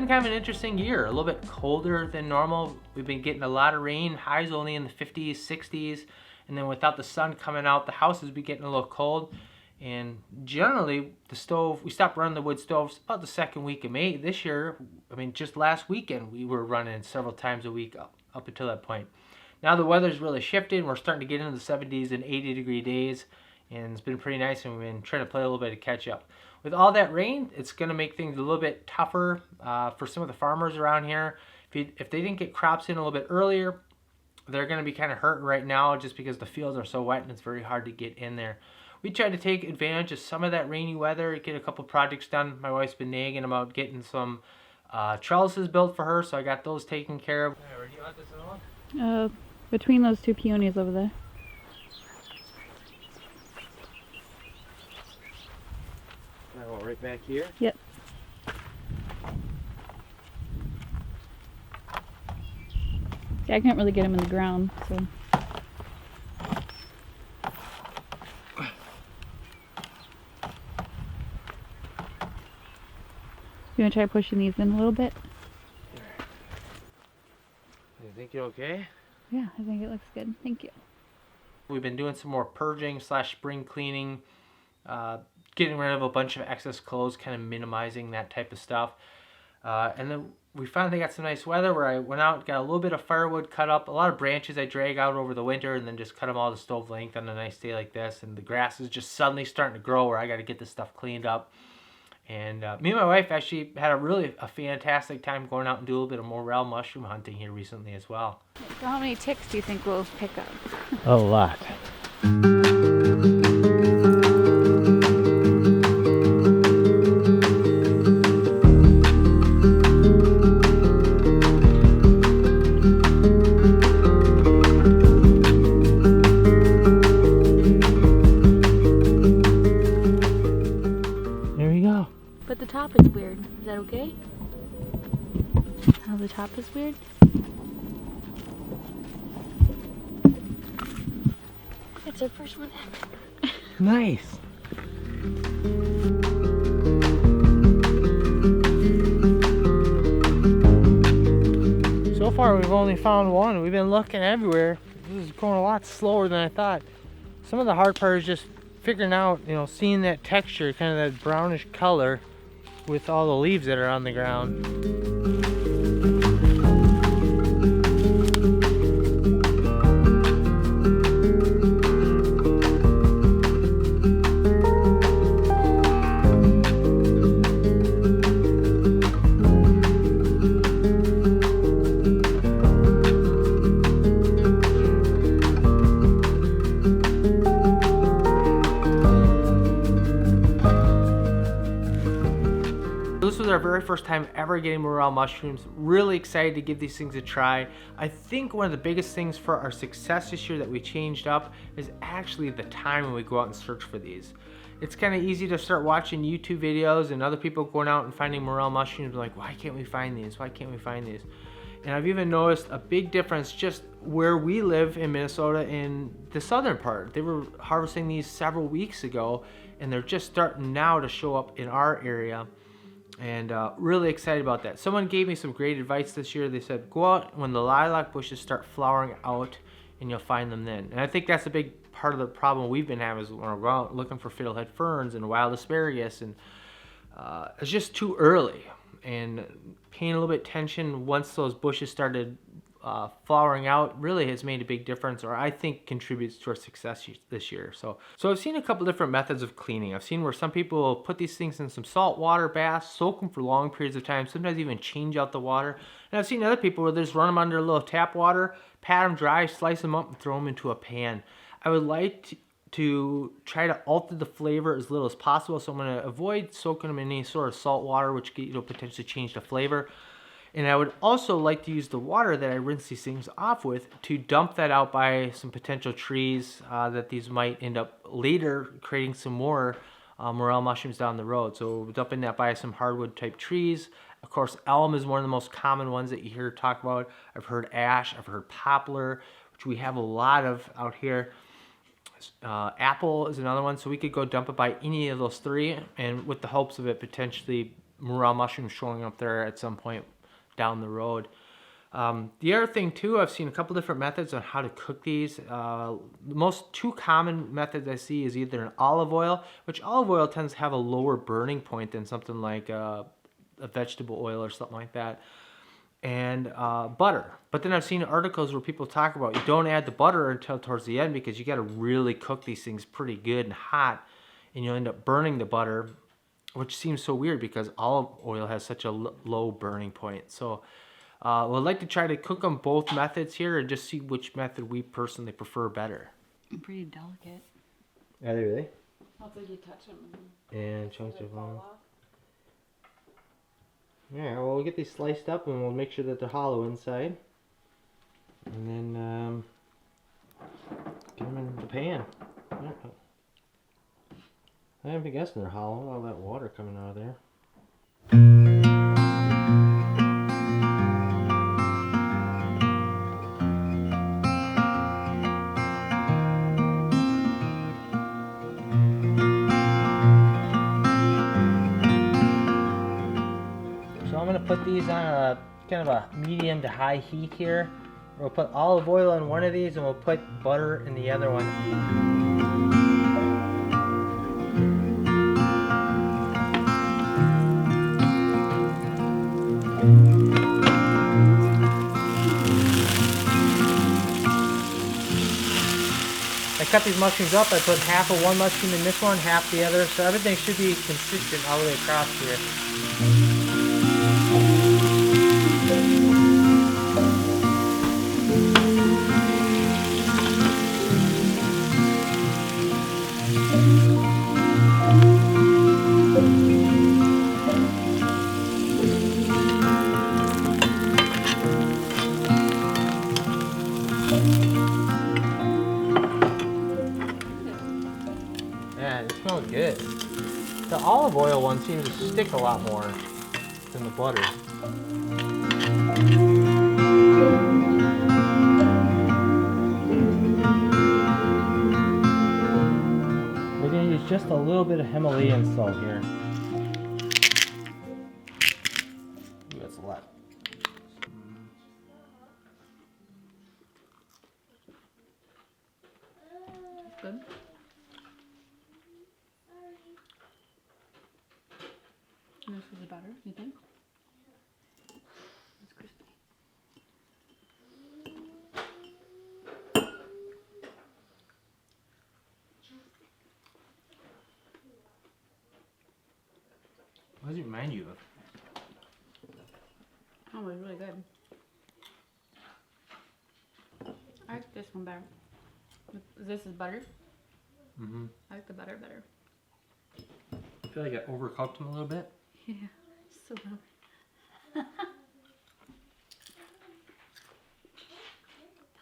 kind of an interesting year, a little bit colder than normal. We've been getting a lot of rain, highs only in the 50s, 60s, and then without the sun coming out, the house has been getting a little cold. And generally, the stove, we stopped running the wood stoves about the second week of May. This year, I mean, just last weekend, we were running several times a week up until that point. Now the weather's really shifted. We're starting to get into the 70s and 80-degree days, and it's been pretty nice, and we've been trying to play a little bit of catch up. With all that rain, it's going to make things a little bit tougher for some of the farmers around here. If they didn't get crops in a little bit earlier, they're going to be kind of hurting right now just because the fields are so wet and it's very hard to get in there. We tried to take advantage of some of that rainy weather, get a couple projects done. My wife's been nagging about getting some trellises built for her, so I got those taken care of. Where do you want this one? Between those two peonies over there. Right back here? Yep. See, I can't really get them in the ground, so. You want to try pushing these in a little bit? You think you're okay? Yeah, I think it looks good. Thank you. We've been doing some more purging / spring cleaning, getting rid of a bunch of excess clothes, kind of minimizing that type of stuff. And then we finally got some nice weather where I went out, got a little bit of firewood cut up, a lot of branches I drag out over the winter, and then just cut them all to stove length on a nice day like this. And the grass is just suddenly starting to grow where I got to get this stuff cleaned up. And me and my wife actually had a fantastic time going out and do a little bit of morel mushroom hunting here recently as well. So how many ticks do you think we'll pick up? A lot. There we go. But the top is weird. Is that okay? How the top is weird? It's our first one ever. Nice. So far we've only found one. We've been looking everywhere. This is going a lot slower than I thought. Some of the hard part is just figuring out, seeing that texture, kind of that brownish color with all the leaves that are on the ground. This was our very first time ever getting morel mushrooms. Really excited to give these things a try. I think one of the biggest things for our success this year that we changed up is actually the time when we go out and search for these. It's kind of easy to start watching YouTube videos and other people going out and finding morel mushrooms, like, why can't we find these? Why can't we find these? And I've even noticed a big difference just where we live in Minnesota in the southern part. They were harvesting these several weeks ago, and they're just starting now to show up in our area. And really excited about that. Someone gave me some great advice this year. They said, go out when the lilac bushes start flowering out and you'll find them then. And I think that's a big part of the problem we've been having is when we're out looking for fiddlehead ferns and wild asparagus. And it's just too early. And paying a little bit attention once those bushes started flowering out really has made a big difference, or I think contributes to our success this year. So I've seen a couple different methods of cleaning. I've seen where some people put these things in some salt water baths, soak them for long periods of time, sometimes even change out the water. And I've seen other people where they just run them under a little tap water, pat them dry, slice them up, and throw them into a pan. I would like to try to alter the flavor as little as possible, so I'm going to avoid soaking them in any sort of salt water, which could potentially change the flavor. And I would also like to use the water that I rinse these things off with to dump that out by some potential trees that these might end up later creating some more morel mushrooms down the road. So dumping that by some hardwood type trees. Of course, elm is one of the most common ones that you hear talk about. I've heard ash, I've heard poplar, which we have a lot of out here. Apple is another one, so we could go dump it by any of those three, and with the hopes of it potentially morel mushrooms showing up there at some point down the road. The other thing too, I've seen a couple different methods on how to cook these. The most two common methods I see is either an olive oil, which olive oil tends to have a lower burning point than something like a vegetable oil or something like that, and butter. But then I've seen articles where people talk about you don't add the butter until towards the end because you got to really cook these things pretty good and hot, and you'll end up burning the butter, which seems so weird because olive oil has such a low burning point. So we'd like to try to cook them both methods here and just see which method we personally prefer better. I'm pretty delicate. Are they really? It's like you touch them And chunks they of fall off. Yeah, well, we'll get these sliced up and we'll make sure that they're hollow inside. And then get them in the pan. Yeah. I'd be guessing they're hollow, all that water coming out of there. So I'm gonna put these on a kind of a medium to high heat here. We'll put olive oil in one of these and we'll put butter in the other one. I cut these mushrooms up. I put half of one mushroom in this one, half the other, so everything should be consistent all the way across here. Yeah, it smells good. The olive oil one seems to stick a lot more than the butter. We're going to use just a little bit of Himalayan salt here. Ooh, that's a lot. Good. And this is the butter, you think? It's crispy. What does it remind you of? Oh, it's really good. I like this one better. This is butter. Mm-hmm. I like the butter better. I feel like I overcooked them a little bit. Yeah, so good.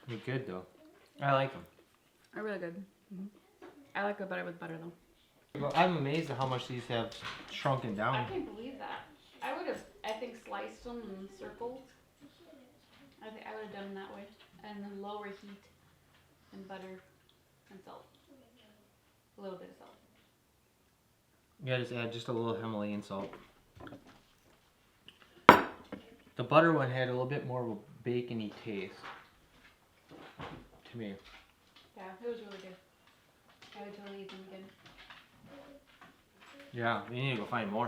They're good though. I like them. They're really good. I like the butter with butter though. Well, I'm amazed at how much these have shrunken down. I can't believe that. I would have, I think, sliced them in circles. I think I would have done them that way. And then lower heat and butter and salt. A little bit of salt. Yeah, just add just a little Himalayan salt. The butter one had a little bit more of a bacony taste to me. Yeah, it was really good. I would totally eat them again. Yeah, we need to go find more.